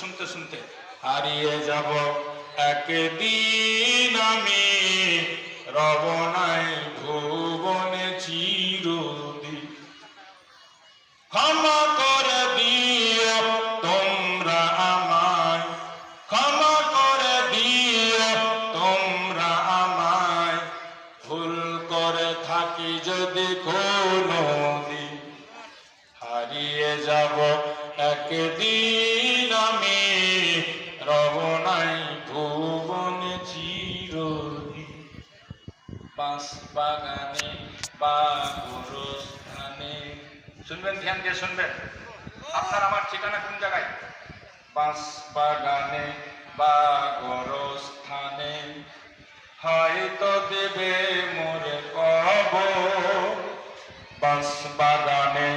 শুনতে শুনতে হারিয়ে যাব একদিন আমি, রব নাই ভুবনে চিরদিন। ক্ষমা করে দিও তোমরা আমায়, ক্ষমা করে দিও তোমরা আমায়, ভুল করে থাকি যদি কোনোদিন। হারিয়ে যাব একদিন আমি, রব নাই ভুবনে চিরদিন। বাঁশ বাগানে বা গোরস্থানে, শুনবেন, ধ্যান দিয়ে শুনবেন, আপনার আমার ঠিকানা কোন জায়গায়? বাঁশ বাগানে বা গোরস্থানে হয়তো দেবে মোরে কবর। বাঁশ বাগানে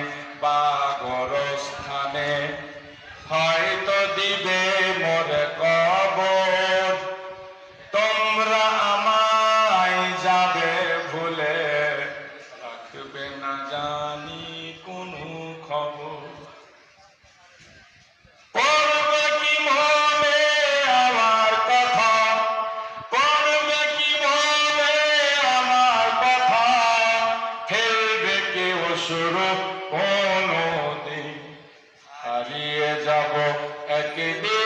বা গোরস্থানে হয়তো দিবে মোরে কবর। তোমরা আমায় যাবে ভুলে, রাখবে না জানি কোনো খবর। পড়বে কি মনে আমার কথা, পড়বে কি মনে আমার কথা, ফেলবে কি অশ্রু কোনদিন। হারিয়ে যাব একদিন